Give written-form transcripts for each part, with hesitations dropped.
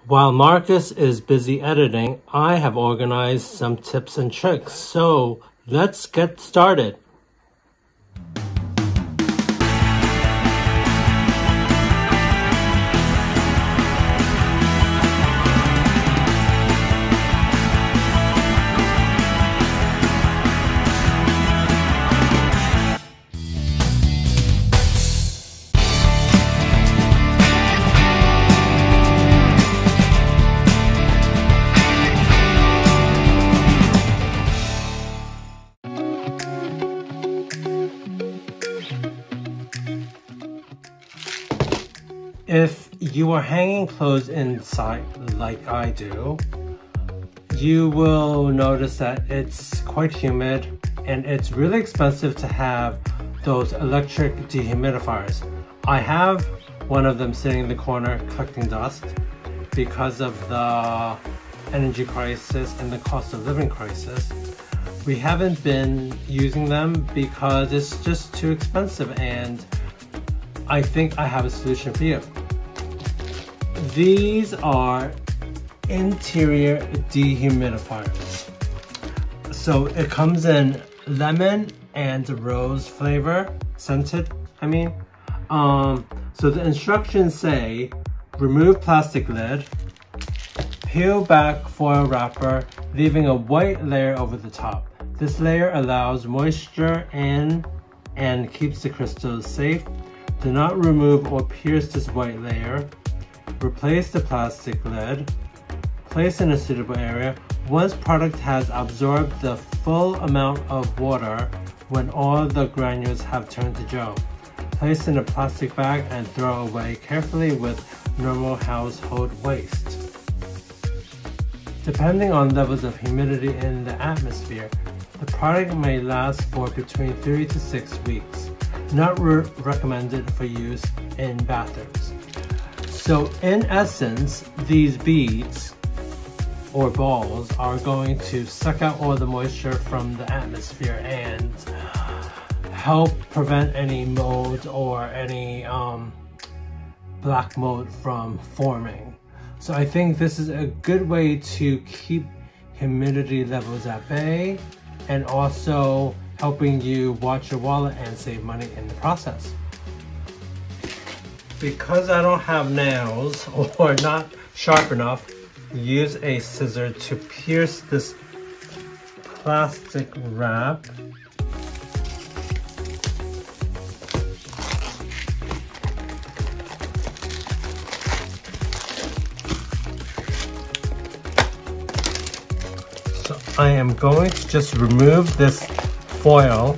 While Marcus is busy editing, I have organized some tips and tricks, so let's get started. If you are hanging clothes inside like I do, you will notice that it's quite humid and it's really expensive to have those electric dehumidifiers. I have one of them sitting in the corner collecting dust because of the energy crisis and the cost of living crisis. We haven't been using them because it's just too expensive, and I think I have a solution for you. These are interior dehumidifiers. So it comes in lemon and rose flavor, scented, So the instructions say, remove plastic lid, peel back foil wrapper, leaving a white layer over the top. This layer allows moisture in and keeps the crystals safe. Do not remove or pierce this white layer. Replace the plastic lid. Place in a suitable area. Once product has absorbed the full amount of water, when all the granules have turned to gel, place in a plastic bag and throw away carefully with normal household waste. Depending on levels of humidity in the atmosphere, the product may last for between 3 to 6 weeks. Not recommended for use in bathrooms. So in essence, these beads or balls are going to suck out all the moisture from the atmosphere and help prevent any mold or any black mold from forming. So I think this is a good way to keep humidity levels at bay and also helping you watch your wallet and save money in the process. Because I don't have nails or not sharp enough, use a scissor to pierce this plastic wrap. So I am going to just remove this foil.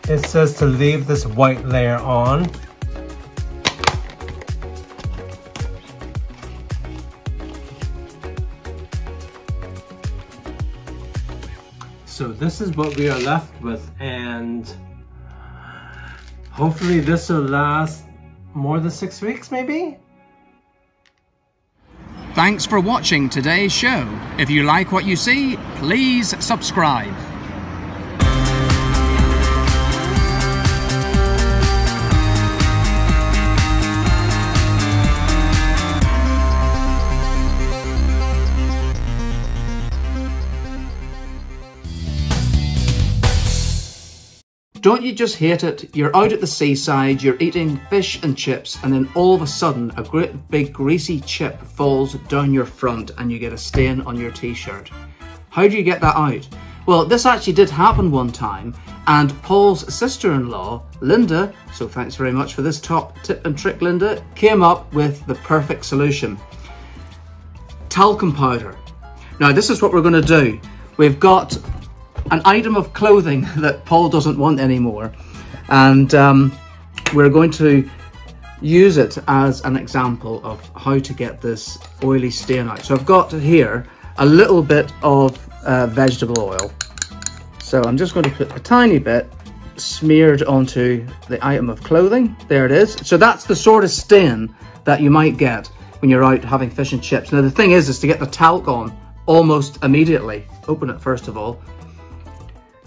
It says to leave this white layer on. So this is what we are left with, and hopefully this will last more than 6 weeks maybe? Thanks for watching today's show. If you like what you see, please subscribe. Don't you just hate it? You're out at the seaside, you're eating fish and chips, and then all of a sudden a great big greasy chip falls down your front and you get a stain on your t-shirt. How do you get that out? Well, this actually did happen one time, and Paul's sister-in-law, Linda, so thanks very much for this top tip and trick, Linda, came up with the perfect solution. Talcum powder. Now this is what we're going to do. We've got an item of clothing that Paul doesn't want anymore, and we're going to use it as an example of how to get this oily stain out. So I've got here a little bit of vegetable oil, so I'm just going to put a tiny bit smeared onto the item of clothing. There it is. So that's the sort of stain that you might get when you're out having fish and chips. Now the thing is to get the talc on almost immediately. Open it first of all.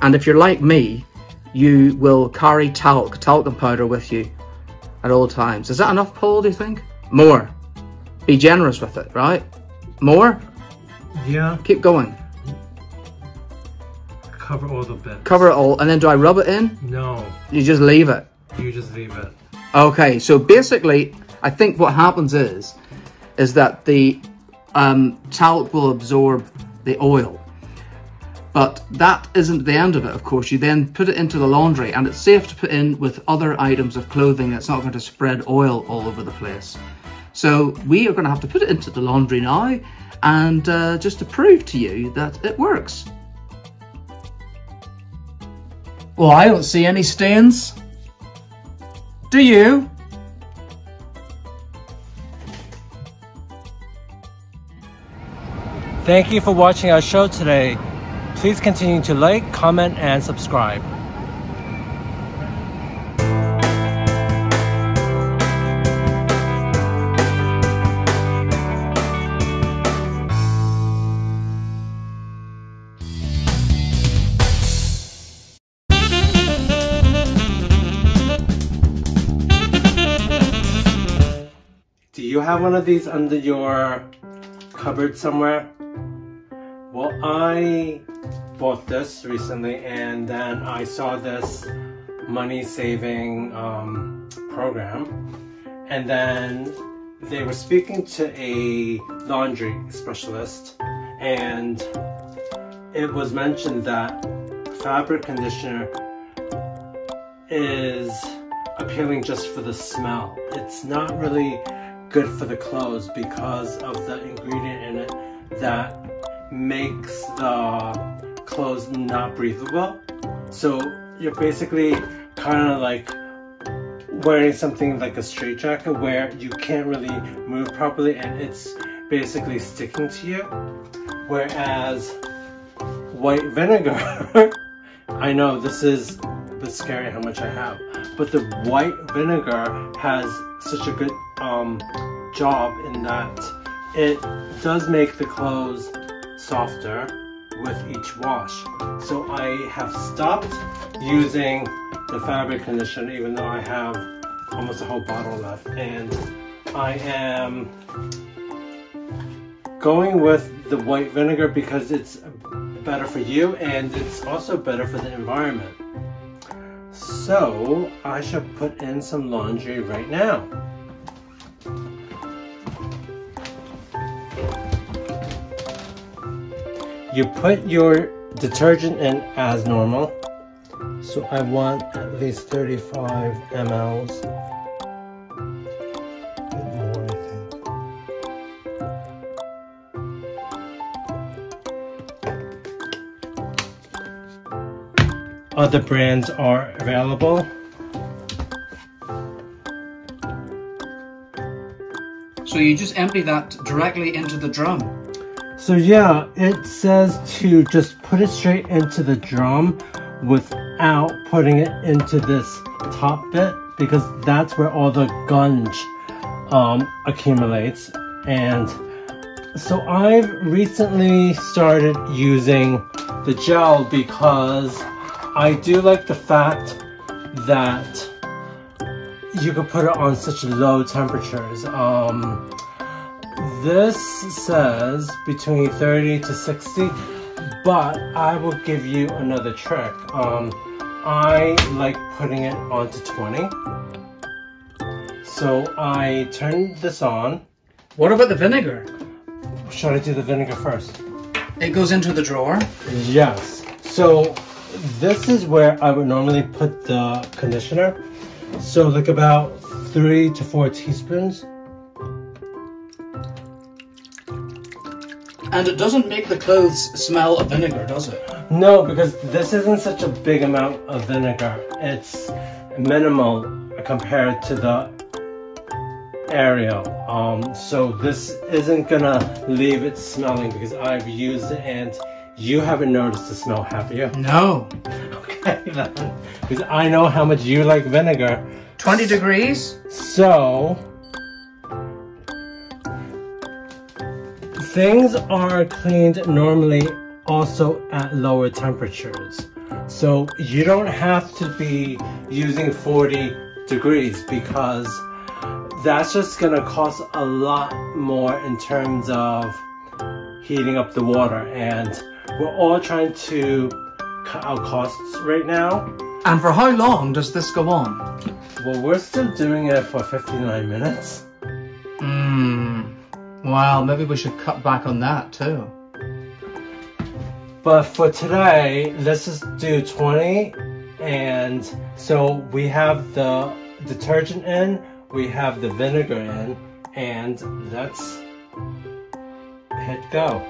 And if you're like me, you will carry talcum powder with you at all times. Is that enough, Paul, do you think? More. Be generous with it, right? More? Yeah. Keep going. Cover all the bits. Cover it all, and then do I rub it in? No. You just leave it? You just leave it. Okay, so basically, I think what happens is that the talc will absorb the oil. But that isn't the end of it, of course. You then put it into the laundry, and it's safe to put in with other items of clothing that's not going to spread oil all over the place. So we are going to have to put it into the laundry now, and just to prove to you that it works. Well, I don't see any stains. Do you? Thank you for watching our show today. Please continue to like, comment, and subscribe. Do you have one of these under your cupboard somewhere? Well, I bought this recently, and then I saw this money-saving program, and then they were speaking to a laundry specialist, and it was mentioned that fabric conditioner is appealing just for the smell. It's not really good for the clothes because of the ingredient in it that makes the clothes not breathable. So you're basically kind of like wearing something like a straitjacket where you can't really move properly, and it's basically sticking to you. Whereas white vinegar, I know this is a bit scary how much I have, but the white vinegar has such a good job in that it does make the clothes softer with each wash. So I have stopped using the fabric conditioner even though I have almost a whole bottle left, and I am going with the white vinegar because it's better for you and it's also better for the environment. So I should put in some laundry right now. You put your detergent in as normal. So I want at least 35 mLs. A bit more, I think. Other brands are available. So you just empty that directly into the drum? So yeah, it says to just put it straight into the drum without putting it into this top bit, because that's where all the gunge accumulates. And so I've recently started using the gel because I do like the fact that you can put it on such low temperatures. This says between 30 to 60, but I will give you another trick. I like putting it onto 20. So I turn this on. What about the vinegar? Should I do the vinegar first? It goes into the drawer? Yes. So this is where I would normally put the conditioner. So like about 3 to 4 teaspoons. And it doesn't make the clothes smell of vinegar, does it? No, because this isn't such a big amount of vinegar. It's minimal compared to the Ariel. So this isn't gonna leave it smelling because I've used it and you haven't noticed the smell, have you? No. Okay then, because I know how much you like vinegar. 20 degrees? So things are cleaned normally also at lower temperatures. So you don't have to be using 40 degrees because that's just gonna cost a lot more in terms of heating up the water, and we're all trying to cut our costs right now. And for how long does this go on? Well, we're still doing it for 59 minutes. Well, maybe we should cut back on that too. But for today, let's just do 20. And so we have the detergent in, we have the vinegar in, and let's hit go.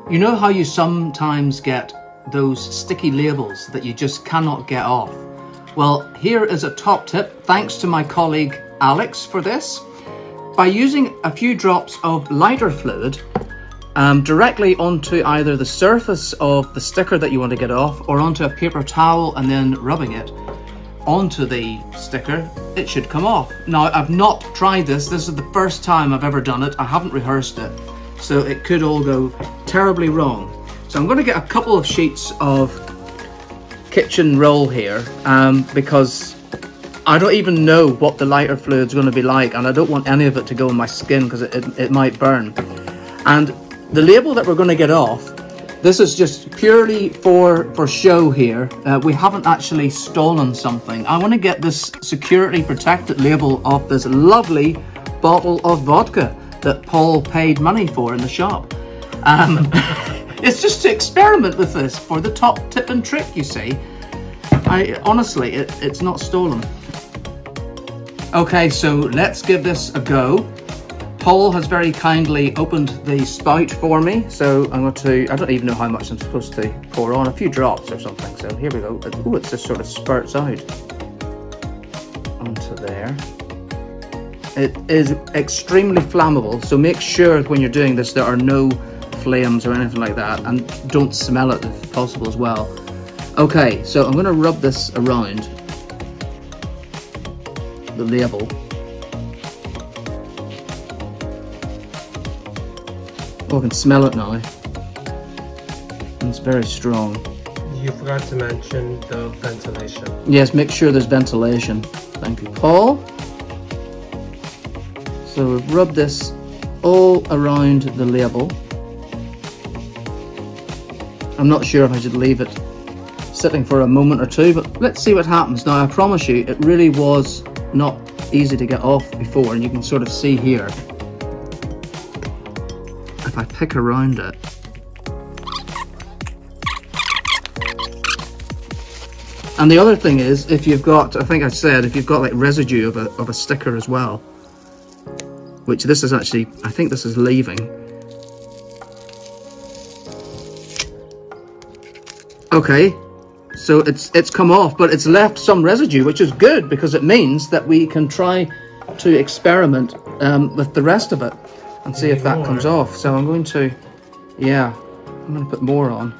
You know how you sometimes get those sticky labels that you just cannot get off? Well, here is a top tip, thanks to my colleague Alex for this. By using a few drops of lighter fluid directly onto either the surface of the sticker that you want to get off or onto a paper towel and then rubbing it onto the sticker, it should come off. Now, I've not tried this. This is the first time I've ever done it. I haven't rehearsed it, so it could all go terribly wrong. So I'm going to get a couple of sheets of kitchen roll here because I don't even know what the lighter fluid's going to be like, and I don't want any of it to go on my skin because it might burn. And the label that we're going to get off, this is just purely for show here. We haven't actually stolen something. I want to get this security protected label off this lovely bottle of vodka that Paul paid money for in the shop. It's just to experiment with this for the top tip and trick, you see. Honestly, it's not stolen. Okay, so let's give this a go. Paul has very kindly opened the spout for me, so I'm going to, I don't even know how much I'm supposed to pour on, a few drops or something. So here we go. Oh, it just sort of spurts out onto there. It is extremely flammable, so make sure when you're doing this there are no flames or anything like that, and don't smell it if possible as well. Okay, so I'm going to rub this around the label. Oh, I can smell it now. It's very strong. You forgot to mention the ventilation. Yes, make sure there's ventilation. Thank you, Paul. So we've rubbed this all around the label. I'm not sure if I should leave it sitting for a moment or two, but let's see what happens. Now, I promise you, it really was not easy to get off before, and you can sort of see here. If I pick around it, and the other thing is, if you've got, I think I said, if you've got like residue of a sticker as well, which this is actually, I think this is leaving. Okay, so it's come off, but it's left some residue, which is good because it means that we can try to experiment with the rest of it and see if that comes off. So I'm going to, yeah, I'm going to put more on.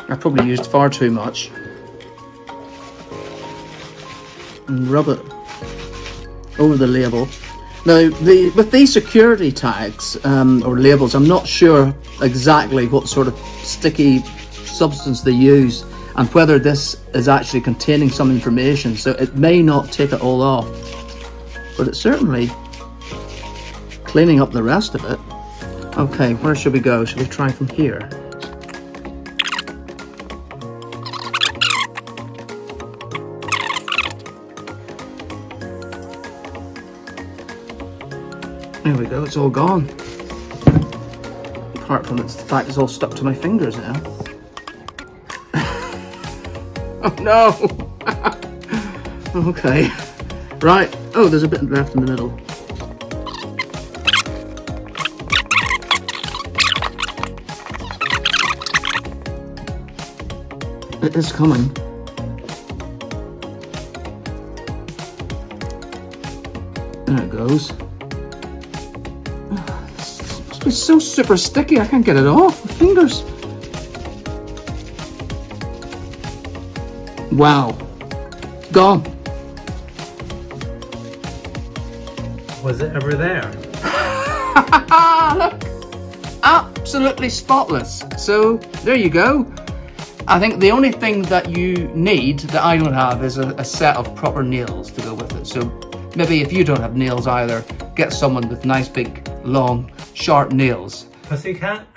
I probably used far too much. And rub it over the label. Now, with these security tags or labels, I'm not sure exactly what sort of sticky substance they use and whether this is actually containing some information, so it may not take it all off, but it's certainly cleaning up the rest of it. Okay, where should we go? Should we try from here? There we go, it's all gone. Apart from the fact it's all stuck to my fingers now. Oh no! Okay, right. Oh, there's a bit left in the middle. It is coming. There it goes. This must be so super sticky, I can't get it off with fingers. Wow. Gone. Was it ever there? Look. Absolutely spotless. So there you go. I think the only thing that you need that I don't have is a set of proper nails to go with it. So maybe if you don't have nails either, get someone with nice big long sharp nails. Pussycat?